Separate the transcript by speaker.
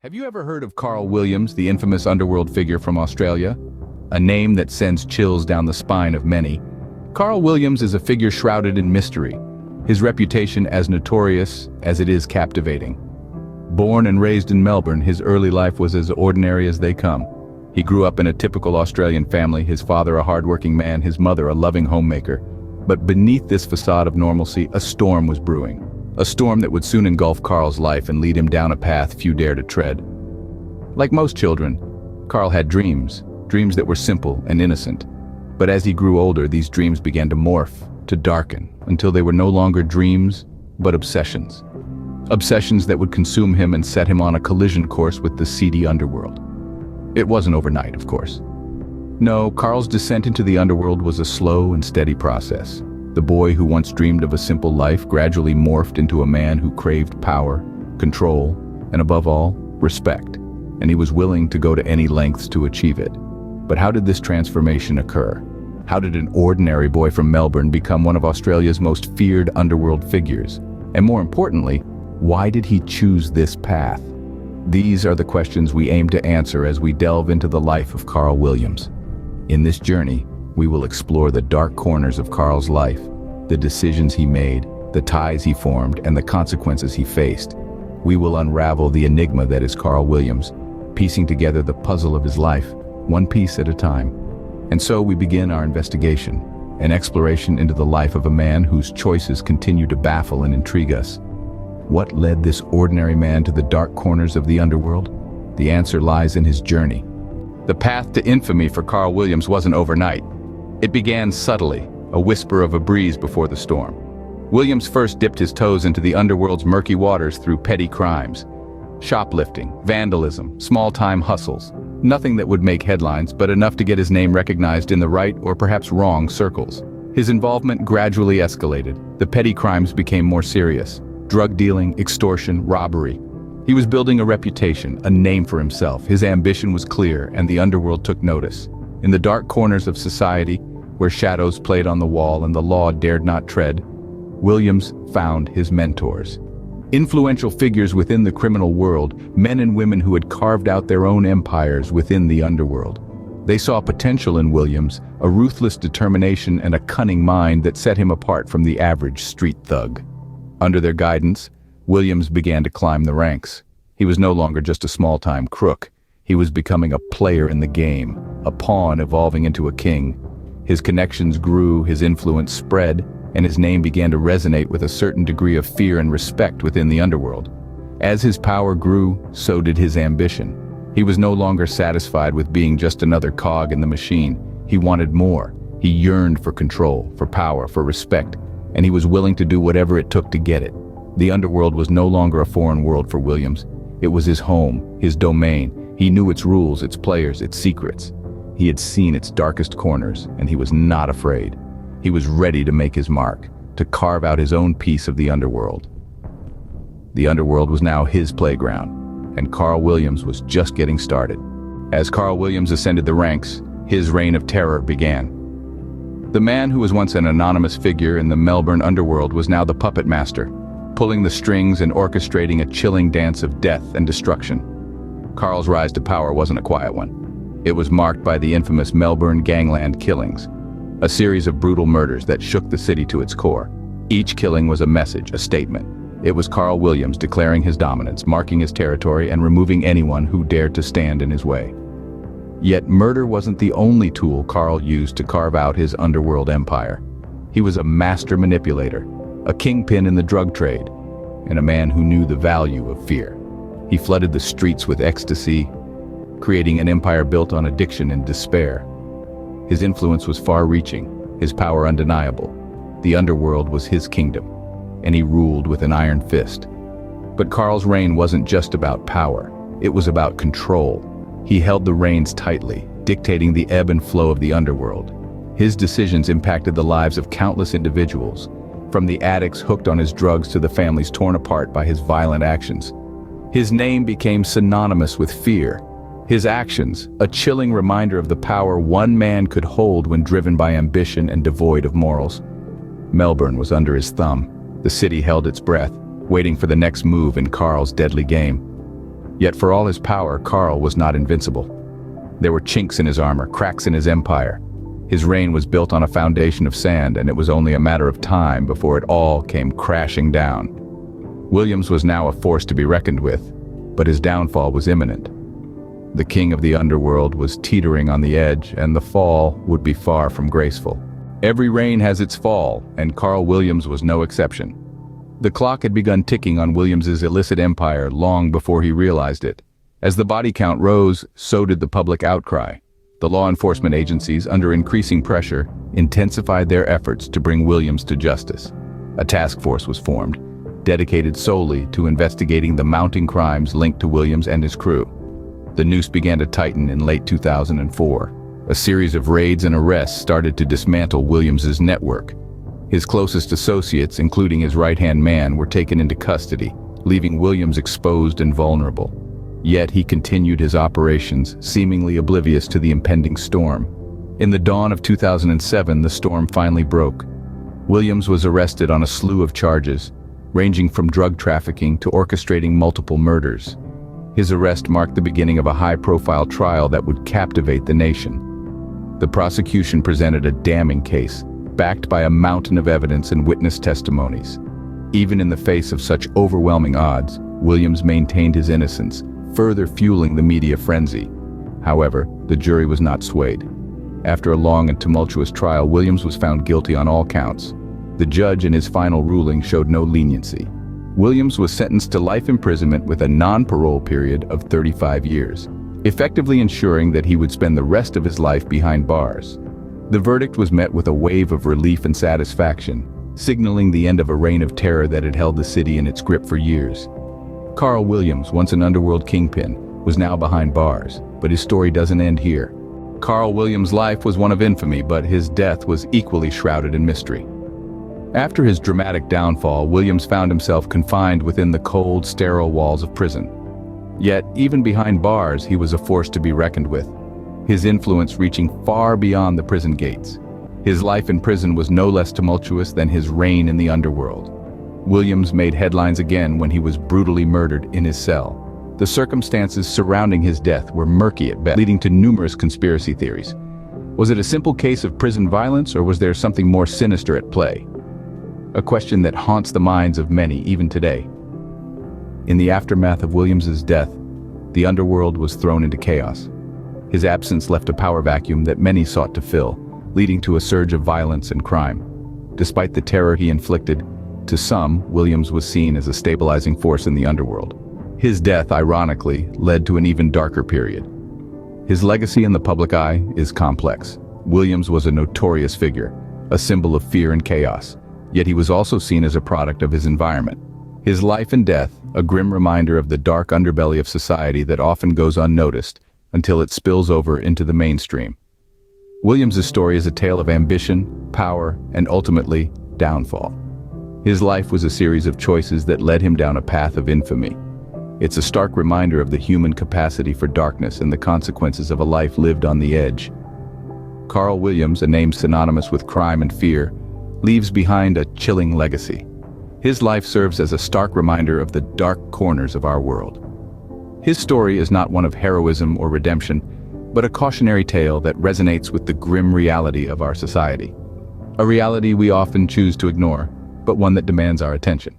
Speaker 1: Have you ever heard of Carl Williams, the infamous underworld figure from Australia? A name that sends chills down the spine of many. Carl Williams is a figure shrouded in mystery, his reputation as notorious as it is captivating. Born and raised in Melbourne, his early life was as ordinary as they come. He grew up in a typical Australian family, his father a hardworking man, his mother a loving homemaker. But beneath this facade of normalcy, a storm was brewing. A storm that would soon engulf Carl's life and lead him down a path few dare to tread. Like most children, Carl had dreams that were simple and innocent. But as he grew older, these dreams began to morph, to darken, until they were no longer dreams, but obsessions. Obsessions that would consume him and set him on a collision course with the seedy underworld. It wasn't overnight, of course. No, Carl's descent into the underworld was a slow and steady process. The boy who once dreamed of a simple life gradually morphed into a man who craved power, control, and above all, respect. And he was willing to go to any lengths to achieve it. But how did this transformation occur? How did an ordinary boy from Melbourne become one of Australia's most feared underworld figures? And more importantly, why did he choose this path? These are the questions we aim to answer as we delve into the life of Carl Williams. In this journey, we will explore the dark corners of Carl's life, the decisions he made, the ties he formed, and the consequences he faced. We will unravel the enigma that is Carl Williams, piecing together the puzzle of his life, one piece at a time. And so we begin our investigation, an exploration into the life of a man whose choices continue to baffle and intrigue us. What led this ordinary man to the dark corners of the underworld? The answer lies in his journey. The path to infamy for Carl Williams wasn't overnight. It began subtly, a whisper of a breeze before the storm. Williams first dipped his toes into the underworld's murky waters through petty crimes. Shoplifting, vandalism, small-time hustles. Nothing that would make headlines, but enough to get his name recognized in the right or perhaps wrong circles. His involvement gradually escalated. The petty crimes became more serious. Drug dealing, extortion, robbery. He was building a reputation, a name for himself. His ambition was clear, and the underworld took notice. In the dark corners of society, where shadows played on the wall and the law dared not tread, Williams found his mentors. Influential figures within the criminal world, men and women who had carved out their own empires within the underworld. They saw potential in Williams, a ruthless determination and a cunning mind that set him apart from the average street thug. Under their guidance, Williams began to climb the ranks. He was no longer just a small-time crook. He was becoming a player in the game, a pawn evolving into a king. His connections grew, his influence spread, and his name began to resonate with a certain degree of fear and respect within the underworld. As his power grew, so did his ambition. He was no longer satisfied with being just another cog in the machine. He wanted more. He yearned for control, for power, for respect, and he was willing to do whatever it took to get it. The underworld was no longer a foreign world for Williams. It was his home, his domain. He knew its rules, its players, its secrets. He had seen its darkest corners, and he was not afraid. He was ready to make his mark, to carve out his own piece of the underworld. The underworld was now his playground, and Carl Williams was just getting started. As Carl Williams ascended the ranks, his reign of terror began. The man who was once an anonymous figure in the Melbourne underworld was now the puppet master, pulling the strings and orchestrating a chilling dance of death and destruction. Carl's rise to power wasn't a quiet one. It was marked by the infamous Melbourne gangland killings, a series of brutal murders that shook the city to its core. Each killing was a message, a statement. It was Carl Williams declaring his dominance, marking his territory, and removing anyone who dared to stand in his way. Yet murder wasn't the only tool Carl used to carve out his underworld empire. He was a master manipulator, a kingpin in the drug trade, and a man who knew the value of fear. He flooded the streets with ecstasy, creating an empire built on addiction and despair. His influence was far-reaching, his power undeniable. The underworld was his kingdom, and he ruled with an iron fist. But Carl's reign wasn't just about power, it was about control. He held the reins tightly, dictating the ebb and flow of the underworld. His decisions impacted the lives of countless individuals, from the addicts hooked on his drugs to the families torn apart by his violent actions. His name became synonymous with fear. His actions, a chilling reminder of the power one man could hold when driven by ambition and devoid of morals. Melbourne was under his thumb. The city held its breath, waiting for the next move in Carl's deadly game. Yet for all his power, Karl was not invincible. There were chinks in his armor, cracks in his empire. His reign was built on a foundation of sand, and it was only a matter of time before it all came crashing down. Williams was now a force to be reckoned with, but his downfall was imminent. The king of the underworld was teetering on the edge, and the fall would be far from graceful. Every reign has its fall, and Karl Williams was no exception. The clock had begun ticking on Williams's illicit empire long before he realized it. As the body count rose, so did the public outcry. The law enforcement agencies, under increasing pressure, intensified their efforts to bring Williams to justice. A task force was formed, dedicated solely to investigating the mounting crimes linked to Williams and his crew. The noose began to tighten in late 2004. A series of raids and arrests started to dismantle Williams's network. His closest associates, including his right-hand man, were taken into custody, leaving Williams exposed and vulnerable. Yet he continued his operations, seemingly oblivious to the impending storm. In the dawn of 2007, the storm finally broke. Williams was arrested on a slew of charges, ranging from drug trafficking to orchestrating multiple murders. His arrest marked the beginning of a high-profile trial that would captivate the nation. The prosecution presented a damning case, backed by a mountain of evidence and witness testimonies. Even in the face of such overwhelming odds, Williams maintained his innocence, further fueling the media frenzy. However, the jury was not swayed. After a long and tumultuous trial, Williams was found guilty on all counts. The judge in his final ruling showed no leniency. Williams was sentenced to life imprisonment with a non-parole period of 35 years, effectively ensuring that he would spend the rest of his life behind bars. The verdict was met with a wave of relief and satisfaction, signaling the end of a reign of terror that had held the city in its grip for years. Karl Williams, once an underworld kingpin, was now behind bars, but his story doesn't end here. Karl Williams' life was one of infamy, but his death was equally shrouded in mystery. After his dramatic downfall, Williams found himself confined within the cold, sterile walls of prison. Yet, even behind bars, he was a force to be reckoned with, his influence reaching far beyond the prison gates. His life in prison was no less tumultuous than his reign in the underworld. Williams made headlines again when he was brutally murdered in his cell. The circumstances surrounding his death were murky at best, leading to numerous conspiracy theories. Was it a simple case of prison violence, or was there something more sinister at play? A question that haunts the minds of many even today. In the aftermath of Williams's death, the underworld was thrown into chaos. His absence left a power vacuum that many sought to fill, leading to a surge of violence and crime. Despite the terror he inflicted, to some, Williams was seen as a stabilizing force in the underworld. His death, ironically, led to an even darker period. His legacy in the public eye is complex. Williams was a notorious figure, a symbol of fear and chaos, yet he was also seen as a product of his environment. His life and death, a grim reminder of the dark underbelly of society that often goes unnoticed until it spills over into the mainstream. Williams's story is a tale of ambition, power, and ultimately, downfall. His life was a series of choices that led him down a path of infamy. It's a stark reminder of the human capacity for darkness and the consequences of a life lived on the edge. Karl Williams, a name synonymous with crime and fear, leaves behind a chilling legacy. His life serves as a stark reminder of the dark corners of our world. His story is not one of heroism or redemption, but a cautionary tale that resonates with the grim reality of our society. A reality we often choose to ignore, but one that demands our attention.